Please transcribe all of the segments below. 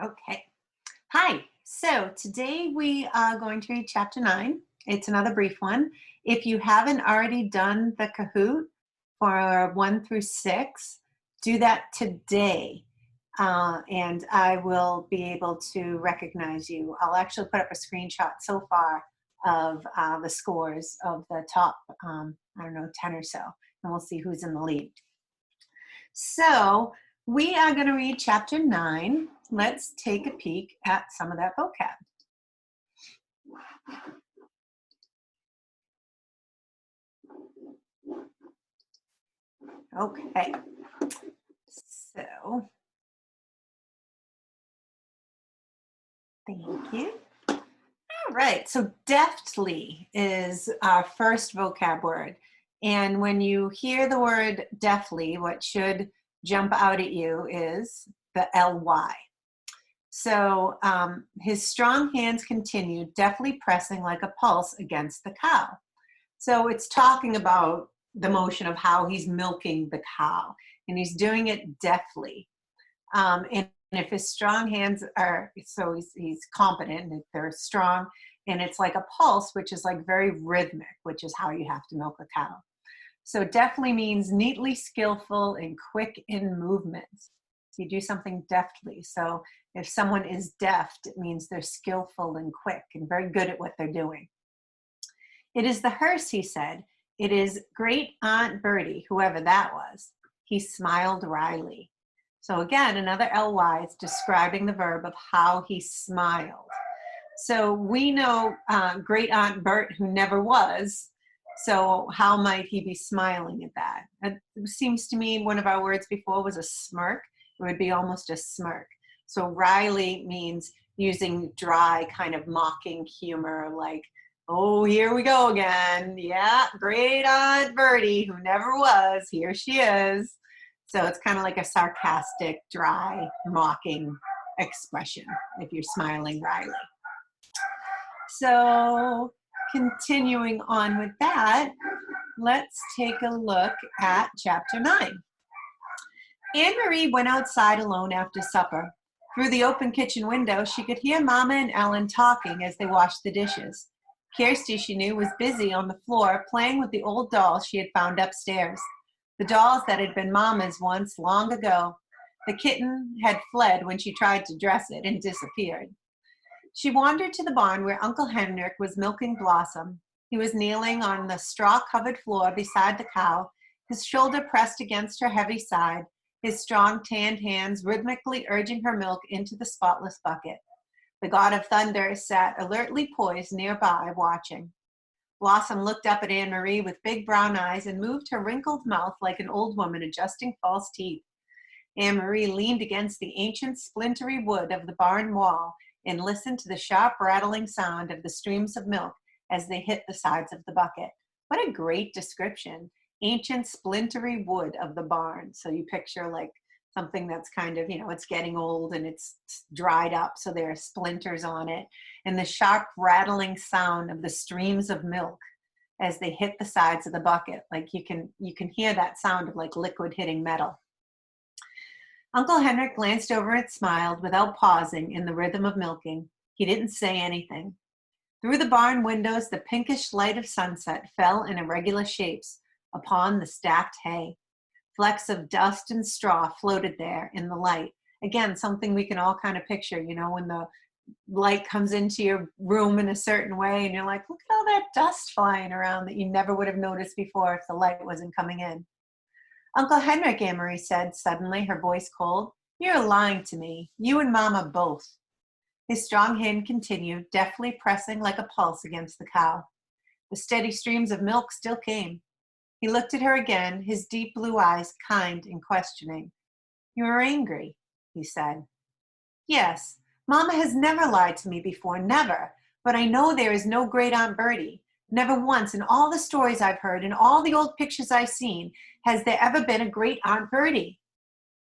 Okay. Hi. So today we are going to read chapter 9. It's another brief one. If you haven't already done the Kahoot for 1 through 6, do that today. And I will be able to recognize you. I'll actually put up a screenshot so far of the scores of the top, I don't know, 10 or so, and we'll see who's in the lead. So we are going to read chapter 9. Let's take a peek at some of that vocab. Okay, so thank you. All right, so deftly is our first vocab word. And when you hear the word deftly, what should jump out at you is the ly. So his strong hands continued, deftly pressing like a pulse against the cow. So it's talking about the motion of how he's milking the cow, and he's doing it deftly. And if his strong hands are, so he's competent, if they're strong, and it's like a pulse, which is like very rhythmic, which is how you have to milk a cow. So deftly means neatly skillful and quick in movements. You do something deftly. So if someone is deft, it means they're skillful and quick and very good at what they're doing. It is the hearse, he said. It is great Aunt Bertie, whoever that was. He smiled wryly. So again, another ly is describing the verb of how he smiled. So we know great Aunt Bert, who never was. So how might he be smiling at that? It seems to me one of our words before was a smirk. It would be almost a smirk. So wryly means using dry kind of mocking humor, like, oh, here we go again. Yeah, great Aunt Bertie, who never was. Here she is. So it's kind of like a sarcastic, dry, mocking expression if you're smiling wryly. So continuing on with that, let's take a look at chapter 9. Anne-Marie went outside alone after supper. Through the open kitchen window, she could hear Mama and Ellen talking as they washed the dishes. Kirsty, she knew, was busy on the floor playing with the old dolls she had found upstairs. The dolls that had been Mama's once, long ago. The kitten had fled when she tried to dress it and disappeared. She wandered to the barn where Uncle Henrik was milking Blossom. He was kneeling on the straw-covered floor beside the cow, his shoulder pressed against her heavy side, his strong tanned hands rhythmically urging her milk into the spotless bucket. The god of thunder sat alertly poised nearby, watching. Blossom looked up at Anne-Marie with big brown eyes and moved her wrinkled mouth like an old woman adjusting false teeth. Anne-Marie leaned against the ancient splintery wood of the barn wall and listened to the sharp rattling sound of the streams of milk as they hit the sides of the bucket. What a great description. Ancient splintery wood of the barn. So you picture like something that's kind of, it's getting old and it's dried up, so there are splinters on it. And the sharp rattling sound of the streams of milk as they hit the sides of the bucket. Like you can hear that sound of like liquid hitting metal. Uncle Henrik glanced over and smiled without pausing in the rhythm of milking. He didn't say anything. Through the barn windows, the pinkish light of sunset fell in irregular shapes upon the stacked hay. Flecks of dust and straw floated there in the light. Again, something we can all kind of picture, when the light comes into your room in a certain way and you're like, look at all that dust flying around that you never would have noticed before if the light wasn't coming in. Uncle Henrik, Anne-Marie said suddenly, her voice cold. You're lying to me. You and Mama both. His strong hand continued, deftly pressing like a pulse against the cow. The steady streams of milk still came. He looked at her again, his deep blue eyes kind and questioning. You are angry, he said. Yes, Mama has never lied to me before, never. But I know there is no great Aunt Bertie. Never once in all the stories I've heard and all the old pictures I've seen has there ever been a great Aunt Bertie.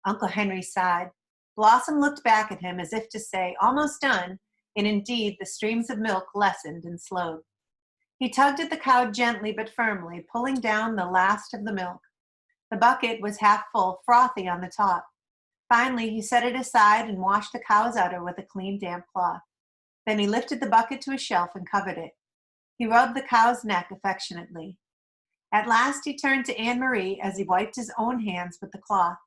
Uncle Henry sighed. Blossom looked back at him as if to say, almost done, and indeed the streams of milk lessened and slowed. He tugged at the cow gently but firmly, pulling down the last of the milk. The bucket was half full, frothy on the top. Finally, he set it aside and washed the cow's udder with a clean, damp cloth. Then he lifted the bucket to a shelf and covered it. He rubbed the cow's neck affectionately. At last he turned to Anne-Marie as he wiped his own hands with the cloth.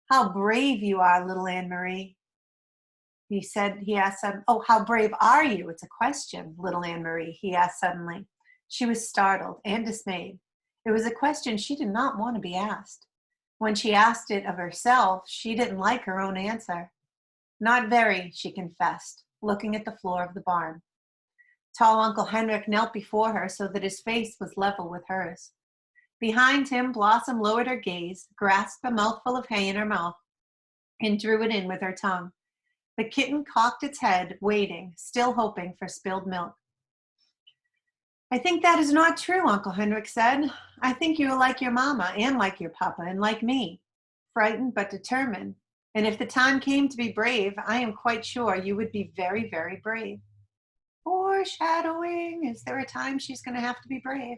"How brave you are, little Anne-Marie." He asked, "Oh, how brave are you?" It's a question, little Anne-Marie, he asked suddenly. She was startled and dismayed. It was a question she did not want to be asked. When she asked it of herself, she didn't like her own answer. "Not very," she confessed, looking at the floor of the barn. Tall Uncle Henrik knelt before her so that his face was level with hers. Behind him, Blossom lowered her gaze, grasped a mouthful of hay in her mouth, and drew it in with her tongue. The kitten cocked its head, waiting, still hoping for spilled milk. "I think that is not true," Uncle Henrik said. "I think you are like your mama and like your papa and like me, frightened but determined. And if the time came to be brave, I am quite sure you would be very, very brave." Foreshadowing. Is there a time she's going to have to be brave?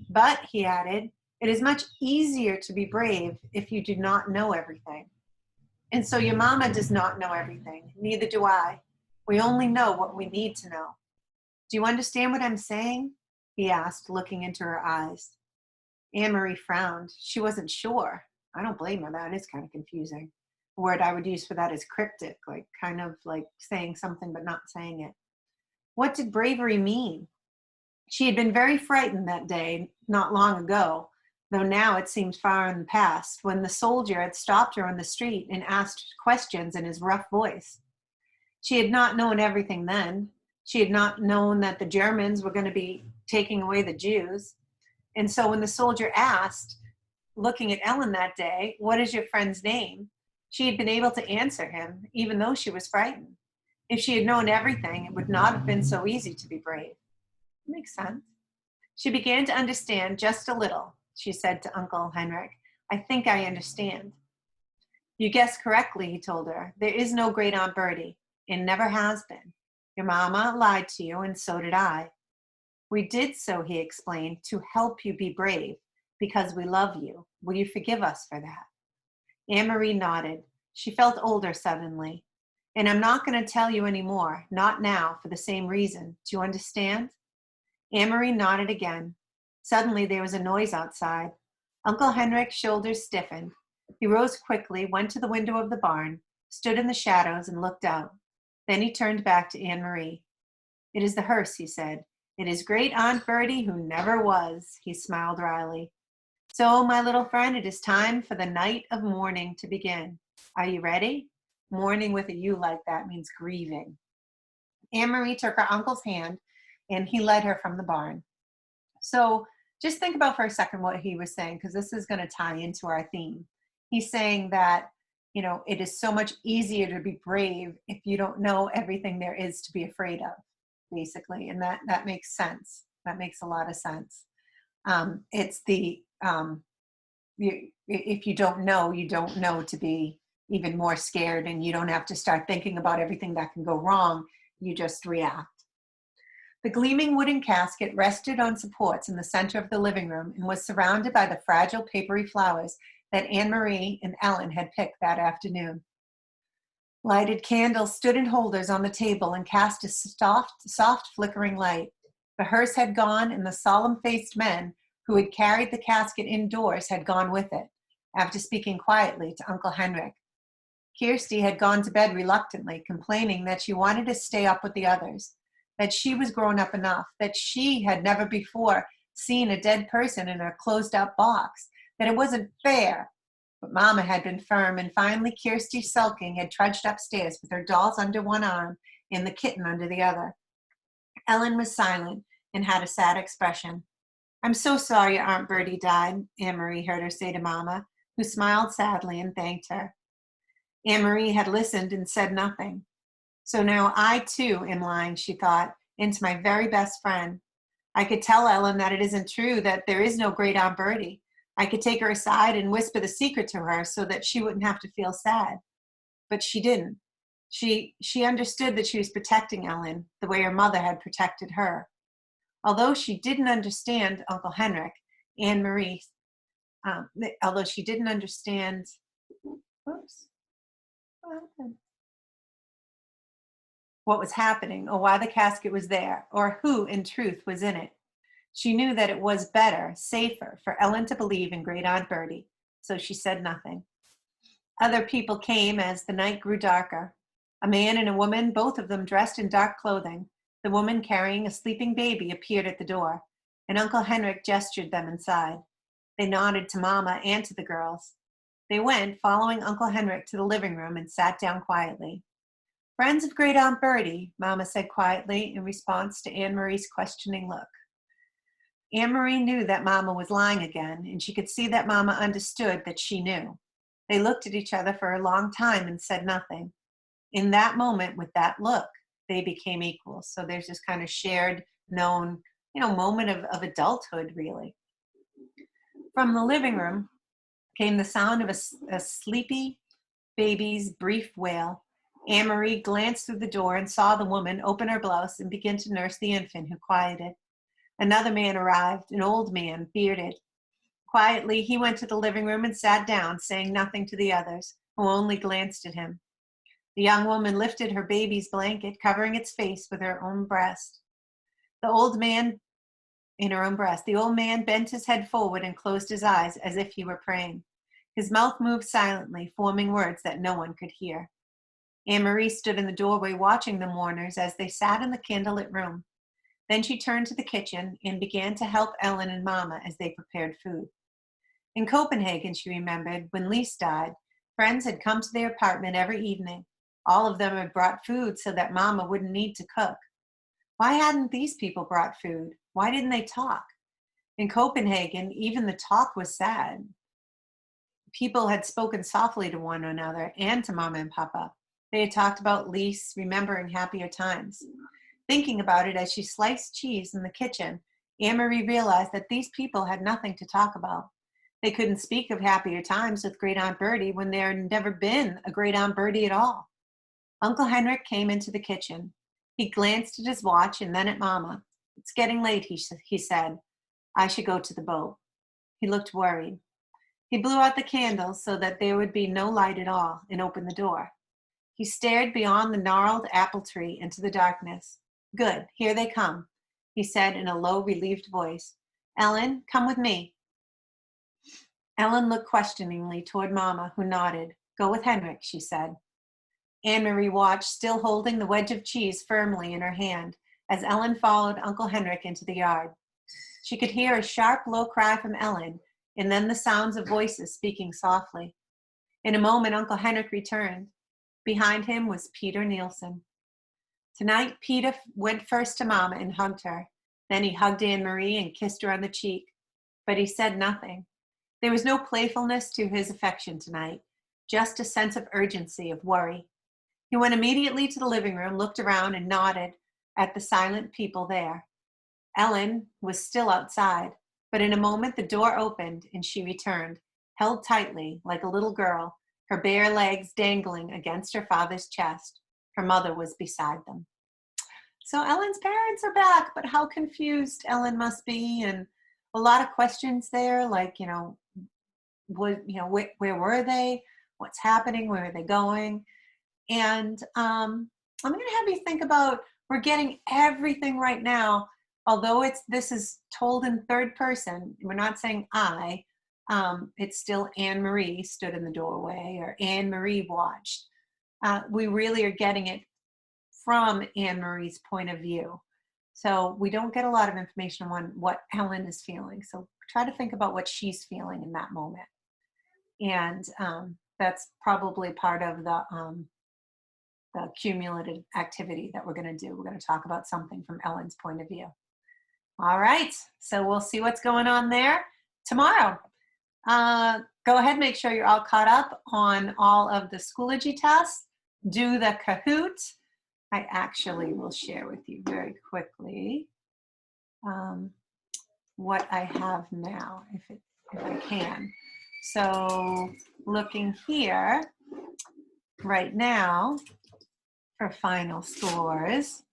"But," he added, "it is much easier to be brave if you do not know everything. And so your mama does not know everything. Neither do I. We only know what we need to know. Do you understand what I'm saying?" he asked, looking into her eyes. Anne-Marie frowned. She wasn't sure. I don't blame her. That is kind of confusing. The word I would use for that is cryptic, like kind of like saying something but not saying it. What did bravery mean? She had been very frightened that day, not long ago, though now it seemed far in the past, when the soldier had stopped her on the street and asked questions in his rough voice. She had not known everything then. She had not known that the Germans were going to be taking away the Jews. And so when the soldier asked, looking at Ellen that day, "What is your friend's name?" she had been able to answer him, even though she was frightened. If she had known everything, it would not have been so easy to be brave. Makes sense. She began to understand just a little. She said to Uncle Henrik, "I think I understand." "You guessed correctly," he told her. "There is no great Aunt Bertie, and never has been. Your mama lied to you, and so did I. We did so," he explained, "to help you be brave, because we love you. Will you forgive us for that?" Anne-Marie nodded. She felt older suddenly. "And I'm not going to tell you any more, not now, for the same reason. Do you understand?" Anne-Marie nodded again. Suddenly there was a noise outside. Uncle Henrik's shoulders stiffened. He rose quickly, went to the window of the barn, stood in the shadows, and looked out. Then he turned back to Anne-Marie. "It is the hearse," he said. "It is great Aunt Bertie who never was." He smiled wryly. "So, my little friend, it is time for the night of mourning to begin. Are you ready?" Mourning with a U like that means grieving. Anne-Marie took her uncle's hand, and he led her from the barn. So just think about for a second what he was saying, because this is going to tie into our theme. He's saying that, it is so much easier to be brave if you don't know everything there is to be afraid of, basically. And that makes sense. That makes a lot of sense. It's if you don't know, you don't know to be even more scared, and you don't have to start thinking about everything that can go wrong. You just react. The gleaming wooden casket rested on supports in the center of the living room and was surrounded by the fragile papery flowers that Anne-Marie and Ellen had picked that afternoon. Lighted candles stood in holders on the table and cast a soft flickering light. The hearse had gone, and the solemn-faced men who had carried the casket indoors had gone with it, after speaking quietly to Uncle Henrik. Kirsty had gone to bed reluctantly, complaining that she wanted to stay up with the others, that she was grown up enough, that she had never before seen a dead person in a closed-up box, that it wasn't fair. But Mama had been firm, and finally Kirsty, sulking, had trudged upstairs with her dolls under one arm and the kitten under the other. Ellen was silent and had a sad expression. "I'm so sorry Aunt Bertie died," Anne-Marie heard her say to Mama, who smiled sadly and thanked her. Anne-Marie had listened and said nothing. So now I, too, am lying, she thought, into my very best friend. I could tell Ellen that it isn't true, that there is no great Aunt Bertie. I could take her aside and whisper the secret to her so that she wouldn't have to feel sad. But she didn't. She understood that she was protecting Ellen the way her mother had protected her. Although she didn't understand Uncle Henrik, Anne-Marie, although she didn't understand, what was happening, or why the casket was there, or who in truth was in it. She knew that it was better, safer, for Ellen to believe in Great Aunt Bertie, so she said nothing. Other people came as the night grew darker. A man and a woman, both of them dressed in dark clothing. The woman carrying a sleeping baby appeared at the door, and Uncle Henrik gestured them inside. They nodded to Mama and to the girls. They went, following Uncle Henrik, to the living room and sat down quietly. Friends of Great Aunt Bertie, Mama said quietly in response to Anne-Marie's questioning look. Anne-Marie knew that Mama was lying again, and she could see that Mama understood that she knew. They looked at each other for a long time and said nothing. In that moment, with that look, they became equals. So there's this kind of shared, known, moment of adulthood, really. From the living room came the sound of a sleepy baby's brief wail. Anne-Marie glanced through the door and saw the woman open her blouse and begin to nurse the infant, who quieted. Another man arrived, an old man, bearded. Quietly, he went to the living room and sat down, saying nothing to the others, who only glanced at him. The young woman lifted her baby's blanket, covering its face with her own breast. The old man bent his head forward and closed his eyes as if he were praying. His mouth moved silently, forming words that no one could hear. Anne-Marie stood in the doorway watching the mourners as they sat in the candlelit room. Then she turned to the kitchen and began to help Ellen and Mama as they prepared food. In Copenhagen, she remembered, when Lise died, friends had come to their apartment every evening. All of them had brought food so that Mama wouldn't need to cook. Why hadn't these people brought food? Why didn't they talk? In Copenhagen, even the talk was sad. People had spoken softly to one another and to Mama and Papa. They had talked about Lise, remembering happier times. Thinking about it as she sliced cheese in the kitchen, Anne-Marie realized that these people had nothing to talk about. They couldn't speak of happier times with Great Aunt Bertie when there had never been a Great Aunt Bertie at all. Uncle Henrik came into the kitchen. He glanced at his watch and then at Mama. "It's getting late," he said. "I should go to the boat." He looked worried. He blew out the candles so that there would be no light at all and opened the door. He stared beyond the gnarled apple tree into the darkness. "Good, here they come," he said in a low, relieved voice. "Ellen, come with me." Ellen looked questioningly toward Mama, who nodded. "Go with Henrik," she said. Anne-Marie watched, still holding the wedge of cheese firmly in her hand, as Ellen followed Uncle Henrik into the yard. She could hear a sharp, low cry from Ellen, and then the sounds of voices speaking softly. In a moment, Uncle Henrik returned. Behind him was Peter Nielsen. Tonight, Peter went first to Mama and hugged her. Then he hugged Anne-Marie and kissed her on the cheek. But he said nothing. There was no playfulness to his affection tonight, just a sense of urgency, of worry. He went immediately to the living room, looked around, and nodded at the silent people there. Ellen was still outside, but in a moment the door opened and she returned, held tightly like a little girl, her bare legs dangling against her father's chest. Her mother was beside them. So Ellen's parents are back, but how confused Ellen must be, and a lot of questions there, like, where were they? What's happening? Where are they going? And I'm going to have you think about, we're getting everything right now, although this is told in third person. We're not saying I. It's still Anne-Marie stood in the doorway, or Anne-Marie watched. We really are getting it from Anne-Marie's point of view. So we don't get a lot of information on what Ellen is feeling. So try to think about what she's feeling in that moment. And that's probably part of the cumulative activity that we're going to do. We're going to talk about something from Ellen's point of view. All right, so we'll see what's going on there tomorrow. Go ahead, make sure you're all caught up on all of the Schoology tests. Do the Kahoot. I actually will share with you very quickly what I have now, if I can. So looking here right now for final scores,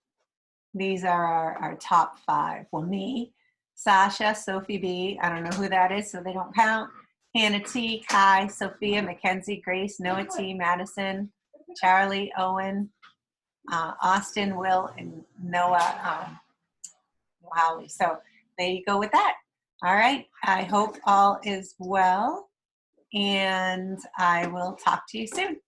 these are our top 5. Well, me, Sasha, Sophie B, I don't know who that is, so they don't count. Hannah T, Kai, Sophia, Mackenzie, Grace, Noah T, Madison, Charlie, Owen, Austin, Will, and Noah Wowley. So there you go with that. All right. I hope all is well, and I will talk to you soon.